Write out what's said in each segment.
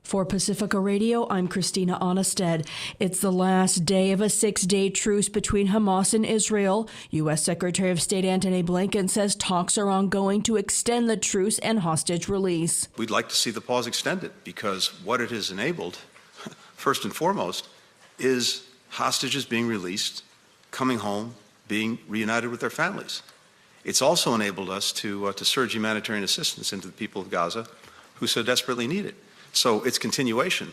For Pacifica Radio, I'm Christina Onnested. It's the last day of a 6-day truce between Hamas and Israel. U.S. Secretary of State Antony Blinken says talks are ongoing to extend the truce and hostage release. We'd like to see the pause extended because what it has enabled, first and foremost, is hostages being released, coming home, being reunited with their families. It's also enabled us to surge humanitarian assistance into the people of Gaza who so desperately need it. So its continuation,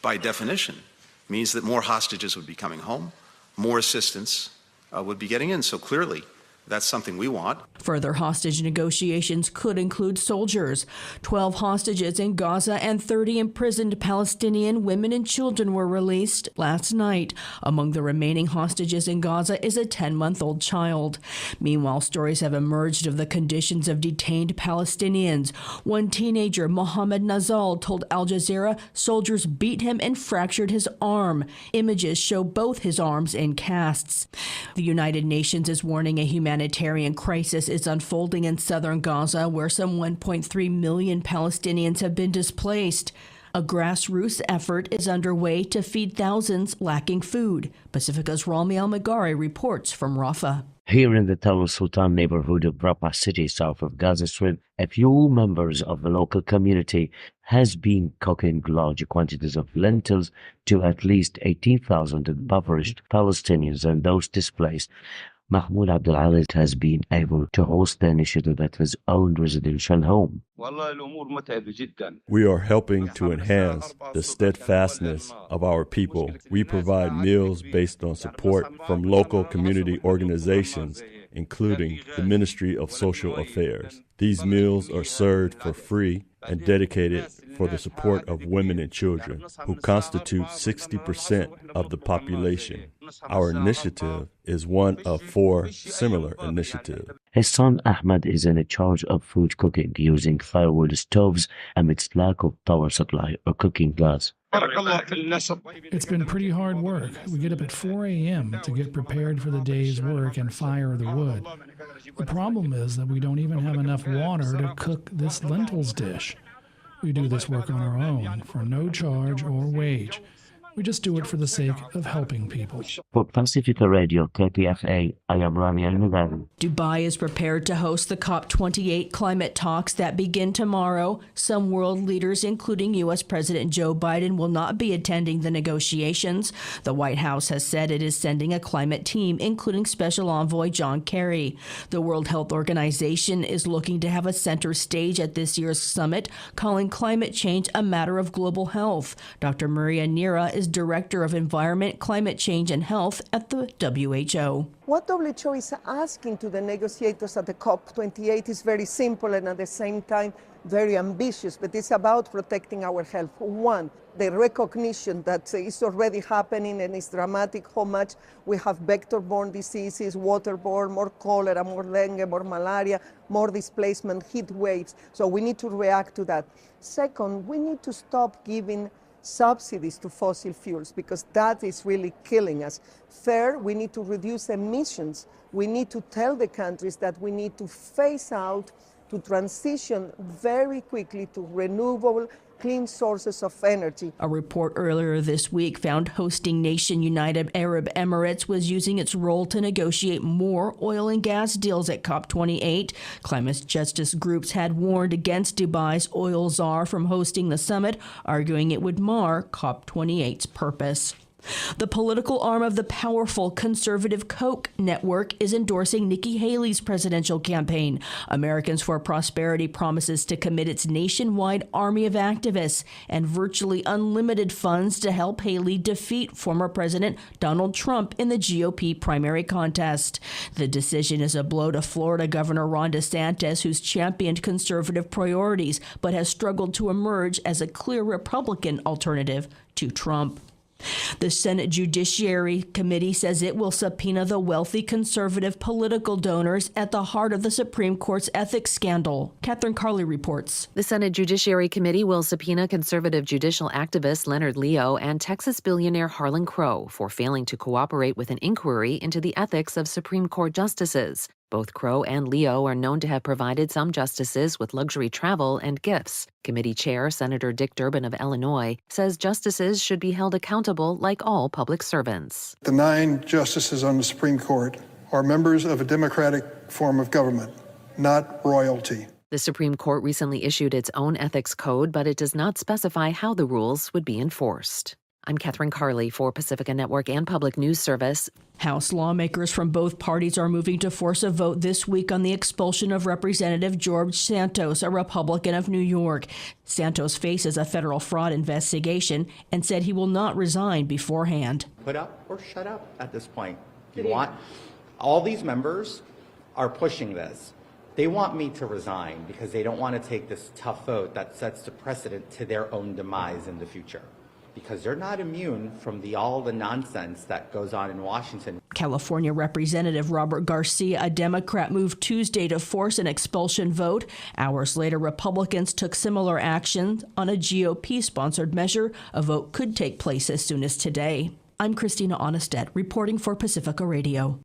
by definition, means that more hostages would be coming home, more assistance would be getting in. So clearly, that's something we want. Further hostage negotiations could include soldiers. 12 hostages in Gaza and 30 imprisoned Palestinian women and children were released last night. Among the remaining hostages in Gaza is a 10-month-old child. Meanwhile, stories have emerged of the conditions of detained Palestinians. One teenager, Mohammed Nazal, told Al Jazeera soldiers beat him and fractured his arm. Images show both his arms in casts. The United Nations is warning a humanitarian crisis is unfolding in southern Gaza, where some 1.3 million Palestinians have been displaced. A grassroots effort is underway to feed thousands lacking food. Pacifica's Rami Al-Magari reports from Rafah. Here in the Tel Sultan neighborhood of Rafah city, south of Gaza Strip, a few members of the local community has been cooking large quantities of lentils to at least 18,000 impoverished Palestinians and those displaced. Mahmoud Abdulaziz has been able to host the initiative at his own residential home. We are helping to enhance the steadfastness of our people. We provide meals based on support from local community organizations, including the Ministry of Social Affairs. These meals are served for free and dedicated for the support of women and children, who constitute 60% of the population. Our initiative is one of 4 similar initiatives. His son Ahmed is in charge of food cooking using firewood stoves amidst lack of power supply or cooking gas. It's been pretty hard work. We get up at 4 a.m. to get prepared for the day's work and fire the wood. The problem is that we don't even have enough water to cook this lentils dish. We do this work on our own for no charge or wage. We just do it for the sake of helping people. For Pacifica Radio, KPFA, I am Rami Al-Magari. Dubai is prepared to host the COP28 climate talks that begin tomorrow. Some world leaders, including U.S. President Joe Biden, will not be attending the negotiations. The White House has said it is sending a climate team, including Special Envoy John Kerry. The World Health Organization is looking to have a center stage at this year's summit, calling climate change a matter of global health. Dr. Maria Neira is Director of Environment, Climate Change and Health at the WHO. What WHO is asking to the negotiators at the COP28 is very simple and at the same time very ambitious, but it's about protecting our health. One, the recognition that it's already happening and it's dramatic how much we have vector-borne diseases, waterborne, more cholera, more dengue, more malaria, more displacement, heat waves. So we need to react to that. Second, we need to stop giving subsidies to fossil fuels because that is really killing us. Third, we need to reduce emissions. We need to tell the countries that we need to phase out, to transition very quickly to renewable, clean sources of energy. A report earlier this week found hosting nation United Arab Emirates was using its role to negotiate more oil and gas deals at COP28. Climate justice groups had warned against Dubai's oil czar from hosting the summit, arguing it would mar COP28's purpose. The political arm of the powerful conservative Koch network is endorsing Nikki Haley's presidential campaign. Americans for Prosperity promises to commit its nationwide army of activists and virtually unlimited funds to help Haley defeat former President Donald Trump in the GOP primary contest. The decision is a blow to Florida Governor Ron DeSantis, who's championed conservative priorities but has struggled to emerge as a clear Republican alternative to Trump. The Senate Judiciary Committee says it will subpoena the wealthy conservative political donors at the heart of the Supreme Court's ethics scandal. Catherine Carley reports. The Senate Judiciary Committee will subpoena conservative judicial activist Leonard Leo and Texas billionaire Harlan Crow for failing to cooperate with an inquiry into the ethics of Supreme Court justices. Both Crow and Leo are known to have provided some justices with luxury travel and gifts. Committee Chair Senator Dick Durbin of Illinois says justices should be held accountable like all public servants. The 9 justices on the Supreme Court are members of a democratic form of government, not royalty. The Supreme Court recently issued its own ethics code, but it does not specify how the rules would be enforced. I'm Catherine Carley for Pacifica Network and Public News Service. House lawmakers from both parties are moving to force a vote this week on the expulsion of Representative George Santos, a Republican of New York. Santos faces a federal fraud investigation and said he will not resign beforehand. Put up or shut up at this point. You want all these members are pushing this. They want me to resign because they don't want to take this tough vote that sets the precedent to their own demise in the future. Because they're not immune from all the nonsense that goes on in Washington. California Representative Robert Garcia, a Democrat, moved Tuesday to force an expulsion vote. Hours later, Republicans took similar action on a GOP-sponsored measure. A vote could take place as soon as today. I'm Christina Onnestet, reporting for Pacifica Radio.